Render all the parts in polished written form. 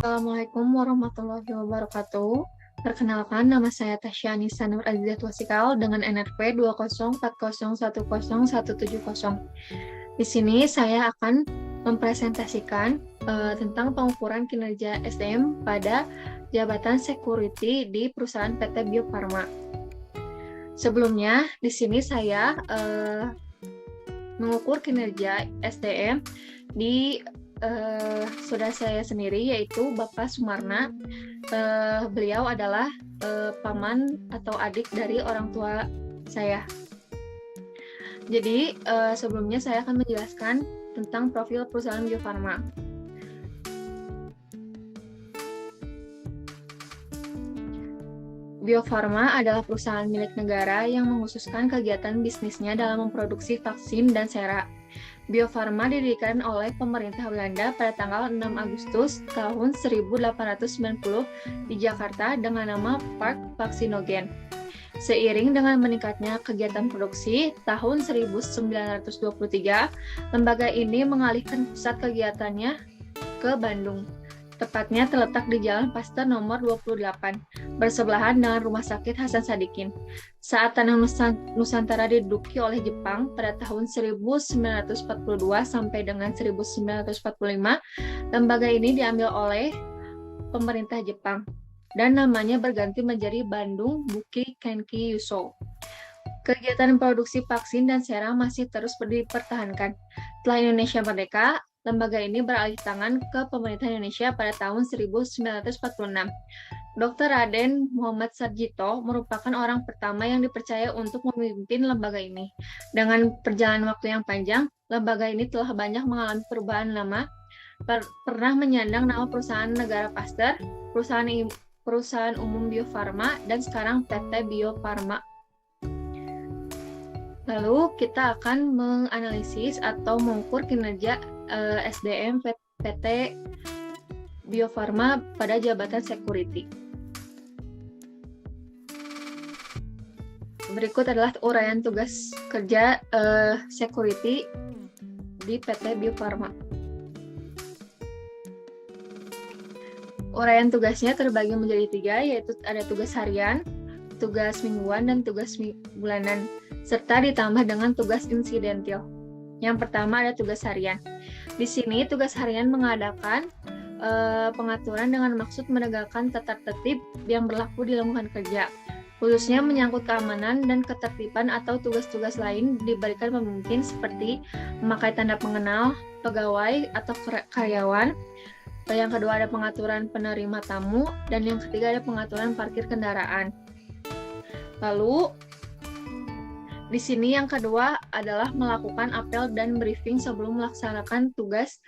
Assalamualaikum warahmatullahi wabarakatuh. Perkenalkan, nama saya Tasya Anissa Nur Azizat Wasikal dengan NRP 204010170. Di sini saya akan mempresentasikan tentang pengukuran kinerja SDM pada jabatan security di perusahaan PT Bio Farma. Sebelumnya, di sini saya mengukur kinerja SDM di saudara saya sendiri, yaitu Bapak Sumarna. Beliau adalah paman atau adik dari orang tua saya. Jadi sebelumnya saya akan menjelaskan tentang profil perusahaan Bio Farma. Bio Farma adalah perusahaan milik negara yang mengkhususkan kegiatan bisnisnya dalam memproduksi vaksin dan sera. Bio Farma didirikan oleh pemerintah Belanda pada tanggal 6 Agustus tahun 1890 di Jakarta dengan nama Park Vaksinogen. Seiring dengan meningkatnya kegiatan produksi, tahun 1923, lembaga ini mengalihkan pusat kegiatannya ke Bandung. Tepatnya terletak di Jalan Pasteur nomor 28, bersebelahan dengan Rumah Sakit Hasan Sadikin. Saat tanah Nusantara diduduki oleh Jepang pada tahun 1942 sampai dengan 1945, lembaga ini diambil oleh pemerintah Jepang dan namanya berganti menjadi Bandung Buki Kenki Yuso. Kegiatan produksi vaksin dan sera masih terus dipertahankan. Setelah Indonesia merdeka, lembaga ini beralih tangan ke pemerintah Indonesia pada tahun 1946. Dr. Raden Muhammad Sarjito merupakan orang pertama yang dipercaya untuk memimpin lembaga ini. Dengan perjalanan waktu yang panjang, lembaga ini telah banyak mengalami perubahan nama, pernah menyandang nama perusahaan negara Pasteur, perusahaan umum Bio Farma, dan sekarang PT Bio Farma. Lalu kita akan menganalisis atau mengukur kinerja SDM PT Bio Farma pada jabatan security. Berikut adalah uraian tugas kerja security di PT Bio Farma. Uraian tugasnya terbagi menjadi 3, yaitu ada tugas harian, tugas mingguan, dan tugas bulanan, serta ditambah dengan tugas insidentil. Yang pertama ada tugas harian. Di sini tugas harian mengadakan pengaturan dengan maksud menegakkan tata tertib yang berlaku di lingkungan kerja, khususnya menyangkut keamanan dan ketertiban atau tugas-tugas lain diberikan pemimpin seperti memakai tanda pengenal pegawai atau karyawan. Yang kedua ada pengaturan penerima tamu, dan yang ketiga ada pengaturan parkir kendaraan. Lalu di sini yang kedua adalah melakukan apel dan briefing sebelum melaksanakan tugas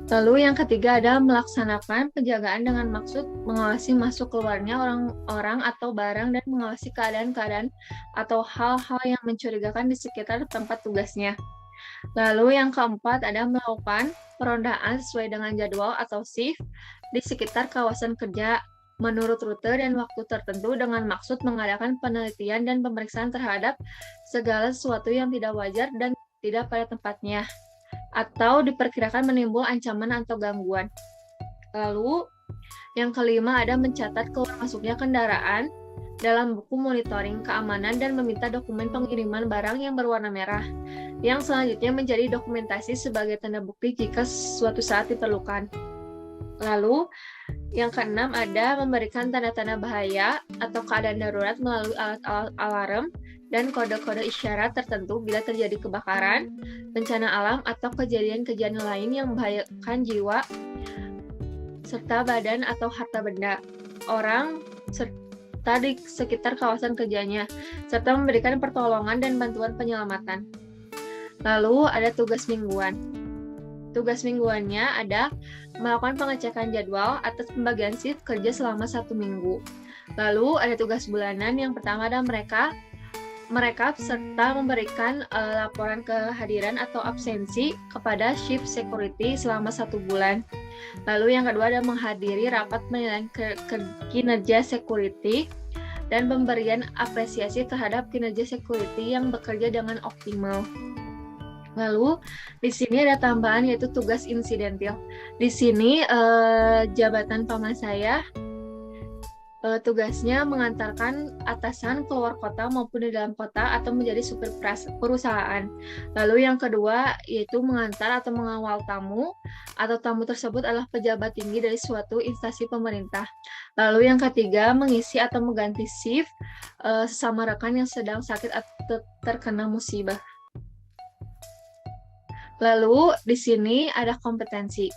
Lalu yang ketiga adalah melaksanakan penjagaan dengan maksud mengawasi masuk keluarnya orang-orang atau barang dan mengawasi keadaan-keadaan atau hal-hal yang mencurigakan di sekitar tempat tugasnya. Lalu yang keempat ada melakukan perondaan sesuai dengan jadwal atau shift di sekitar kawasan kerja menurut rute dan waktu tertentu dengan maksud mengadakan penelitian dan pemeriksaan terhadap segala sesuatu yang tidak wajar dan tidak pada tempatnya, atau diperkirakan menimbul ancaman atau gangguan. Lalu, yang kelima ada mencatat keluar masuknya kendaraan dalam buku monitoring keamanan dan meminta dokumen pengiriman barang yang berwarna merah, yang selanjutnya menjadi dokumentasi sebagai tanda bukti jika suatu saat diperlukan. Lalu, yang keenam ada memberikan tanda-tanda bahaya atau keadaan darurat melalui alat-alat alarm dan kode-kode isyarat tertentu bila terjadi kebakaran, bencana alam, atau kejadian-kejadian lain yang membahayakan jiwa, serta badan atau harta benda, orang, serta di sekitar kawasan kerjanya, serta memberikan pertolongan dan bantuan penyelamatan. Lalu ada tugas mingguan. Tugas mingguannya ada melakukan pengecekan jadwal atas pembagian shift kerja selama 1 minggu. Lalu ada tugas bulanan, yang pertama ada mereka serta memberikan laporan kehadiran atau absensi kepada shift security selama 1 bulan. Lalu yang kedua ada menghadiri rapat penilaian kinerja security dan pemberian apresiasi terhadap kinerja security yang bekerja dengan optimal. Lalu di sini ada tambahan yaitu tugas insidentil. Di sini jabatan paman saya tugasnya mengantarkan atasan keluar kota maupun di dalam kota atau menjadi supir perusahaan. Lalu yang kedua yaitu mengantar atau mengawal tamu atau tamu tersebut adalah pejabat tinggi dari suatu instansi pemerintah. Lalu yang ketiga mengisi atau mengganti shift sesama rekan yang sedang sakit atau terkena musibah. Lalu di sini ada kompetensi.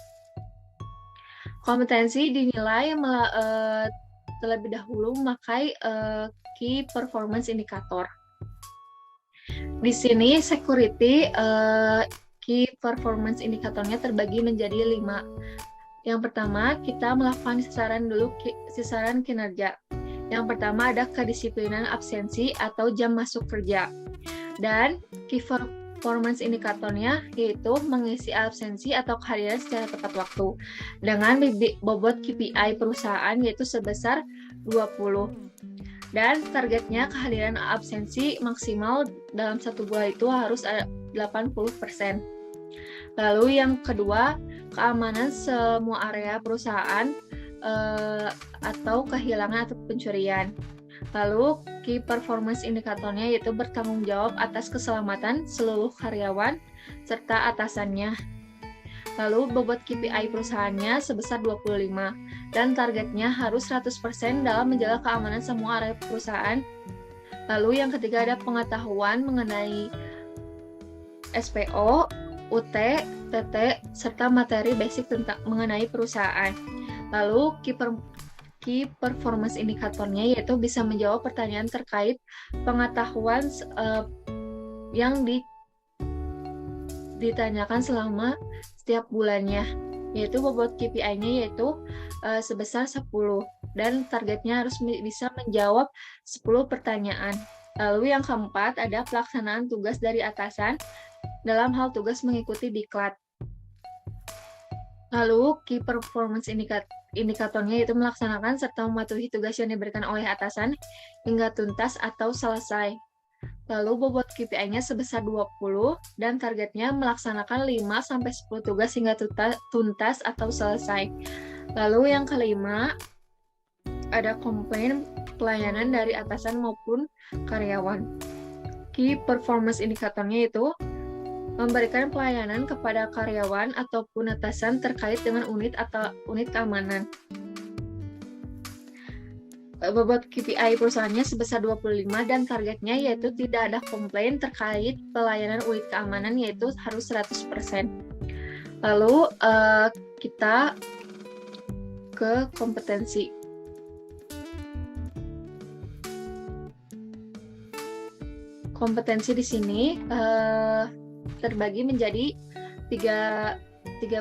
Kompetensi dinilai terlebih dahulu memakai key performance indicator. Di sini security key performance indikatornya terbagi menjadi 5. Yang pertama, kita melakukan sasaran kinerja. Yang pertama ada kedisiplinan absensi atau jam masuk kerja. Dan key performance indikatornya yaitu mengisi absensi atau kehadiran secara tepat waktu dengan bobot KPI perusahaan yaitu sebesar 20. Dan targetnya kehadiran absensi maksimal dalam 1 bulan itu harus 80%. Lalu yang kedua, keamanan semua area perusahaan atau kehilangan atau pencurian. Lalu key performance indikatornya yaitu bertanggung jawab atas keselamatan seluruh karyawan serta atasannya. Lalu bobot KPI perusahaannya sebesar 25 dan targetnya harus 100% dalam menjaga keamanan semua area perusahaan. Lalu yang ketiga ada pengetahuan mengenai SPO, UT, TT, serta materi basic tentang mengenai perusahaan. Lalu key performance indikatornya yaitu bisa menjawab pertanyaan terkait pengetahuan yang ditanyakan selama setiap bulannya, yaitu bobot KPI-nya yaitu sebesar 10 dan targetnya harus bisa menjawab 10 pertanyaan. Lalu yang keempat ada pelaksanaan tugas dari atasan dalam hal tugas mengikuti diklat. Lalu key performance indikatornya yaitu melaksanakan serta mematuhi tugas yang diberikan oleh atasan hingga tuntas atau selesai. Lalu bobot KPI-nya sebesar 20 dan targetnya melaksanakan 5-10 tugas hingga tuntas atau selesai. Lalu yang kelima ada komplain pelayanan dari atasan maupun karyawan. Key performance indikatornya itu memberikan pelayanan kepada karyawan ataupun atasan terkait dengan unit keamanan. Bobot KPI perusahaannya sebesar 25 dan targetnya yaitu tidak ada komplain terkait pelayanan unit keamanan yaitu harus 100%. Lalu kita ke kompetensi. Kompetensi di sini terbagi menjadi tiga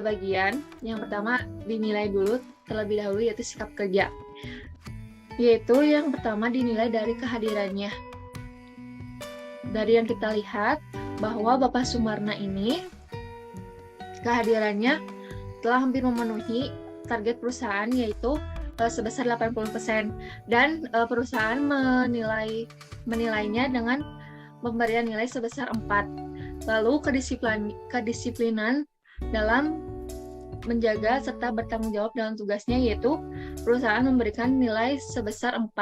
bagian. Yang pertama dinilai dulu terlebih dahulu yaitu sikap kerja. Yaitu yang pertama dinilai dari kehadirannya. Dari yang kita lihat bahwa Bapak Sumarna ini kehadirannya telah hampir memenuhi target perusahaan yaitu sebesar 80% dan perusahaan menilainya dengan pemberian nilai sebesar 4. Lalu kedisiplinan dalam menjaga serta bertanggung jawab dalam tugasnya yaitu perusahaan memberikan nilai sebesar 4.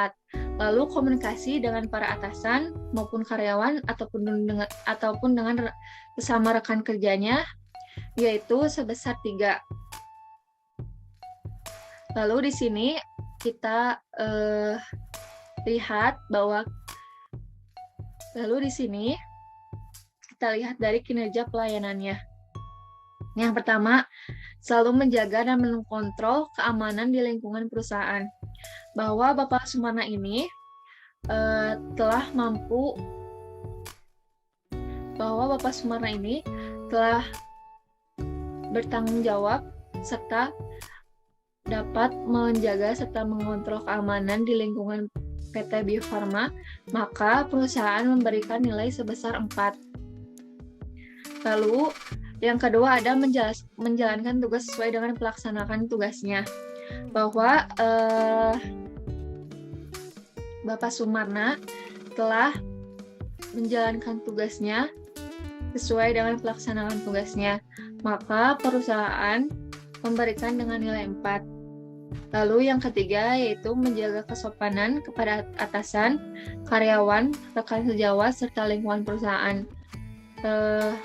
Lalu komunikasi dengan para atasan maupun karyawan ataupun dengan sesama rekan kerjanya yaitu sebesar 3. Lalu di sini kita lihat dari kinerja pelayanannya. Yang pertama, selalu menjaga dan mengontrol keamanan di lingkungan perusahaan. Bahwa Bapak Sumarna ini telah bertanggung jawab serta dapat menjaga serta mengontrol keamanan di lingkungan PT Bio Farma, maka perusahaan memberikan nilai sebesar 4. Lalu yang kedua ada menjalankan tugas sesuai dengan pelaksanaan tugasnya. Bahwa Bapak Sumarna telah menjalankan tugasnya sesuai dengan pelaksanaan tugasnya, maka perusahaan memberikan dengan nilai 4. Lalu yang ketiga yaitu menjaga kesopanan kepada atasan, karyawan, rekan sejawat, serta lingkungan perusahaan.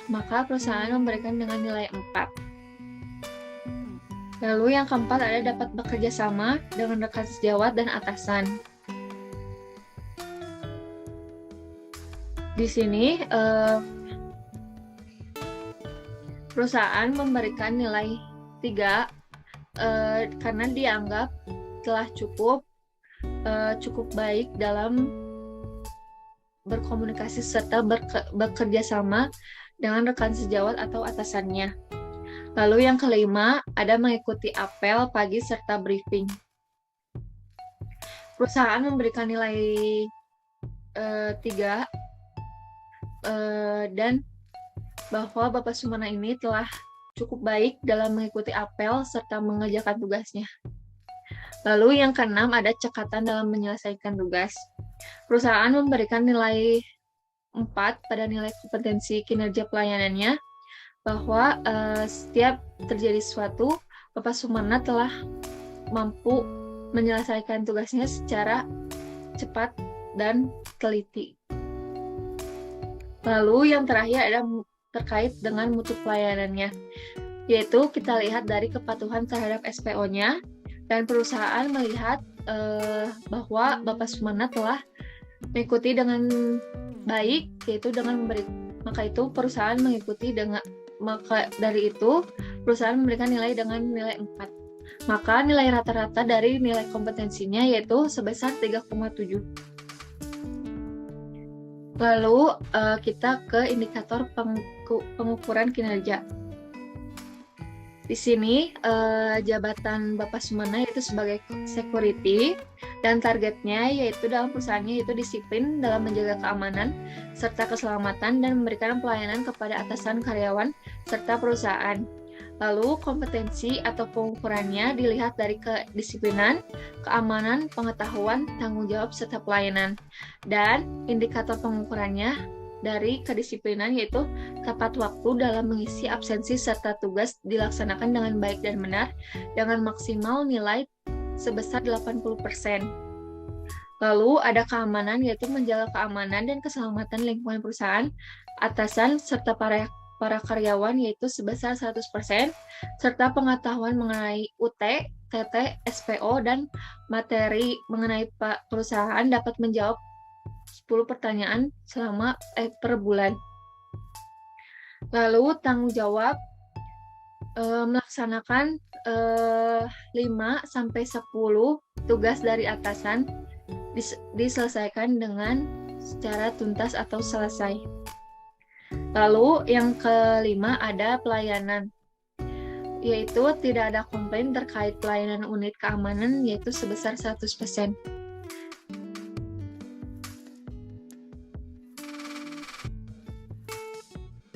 Maka perusahaan memberikan dengan nilai 4. Lalu yang keempat ada dapat bekerja sama dengan rekan sejawat dan atasan. Di sini perusahaan memberikan nilai 3 karena dianggap telah cukup baik dalam berkomunikasi serta bekerja sama dengan rekan sejawat atau atasannya. Lalu yang kelima, ada mengikuti apel pagi serta briefing. Perusahaan memberikan nilai 3 dan bahwa Bapak Sumarna ini telah cukup baik dalam mengikuti apel serta mengerjakan tugasnya. Lalu yang keenam ada cekatan dalam menyelesaikan tugas. Perusahaan memberikan nilai 4 pada nilai kompetensi kinerja pelayanannya, bahwa setiap terjadi sesuatu, Bapak Sumarna telah mampu menyelesaikan tugasnya secara cepat dan teliti. Lalu yang terakhir ada terkait dengan mutu pelayanannya, yaitu kita lihat dari kepatuhan terhadap SPO-nya, dan perusahaan melihat bahwa Bapak Sumarna telah mengikuti dengan baik, yaitu dengan maka itu perusahaan mengikuti dengan dari itu perusahaan memberikan nilai dengan nilai 4. Maka nilai rata-rata dari nilai kompetensinya yaitu sebesar 3,7. Lalu kita ke indikator pengukuran kinerja. Di sini jabatan Bapak Sumarna yaitu sebagai security, dan targetnya yaitu dalam perusahaannya yaitu disiplin dalam menjaga keamanan serta keselamatan dan memberikan pelayanan kepada atasan, karyawan, serta perusahaan. Lalu kompetensi atau pengukurannya dilihat dari kedisiplinan, keamanan, pengetahuan, tanggung jawab, serta pelayanan. Dan indikator pengukurannya dari kedisiplinan yaitu tepat waktu dalam mengisi absensi serta tugas dilaksanakan dengan baik dan benar dengan maksimal nilai sebesar 80%. Lalu ada keamanan yaitu menjaga keamanan dan keselamatan lingkungan perusahaan, atasan, serta para karyawan yaitu sebesar 100%, serta pengetahuan mengenai UT, TT, SPO, dan materi mengenai perusahaan dapat menjawab 10 pertanyaan selama per bulan. Lalu tanggung jawab melaksanakan 5-10 tugas dari atasan diselesaikan dengan secara tuntas atau selesai. Lalu yang kelima ada pelayanan, yaitu tidak ada komplain terkait pelayanan unit keamanan yaitu sebesar 100%.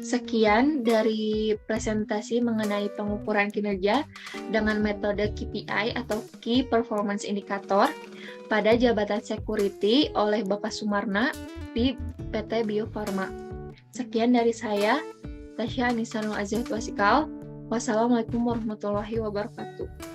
Sekian dari presentasi mengenai pengukuran kinerja dengan metode KPI atau Key Performance Indicator pada jabatan security oleh Bapak Sumarna di PT Bio Farma. Sekian dari saya, Tasya Anissa Nur Aziat Wasikal. Wassalamualaikum warahmatullahi wabarakatuh.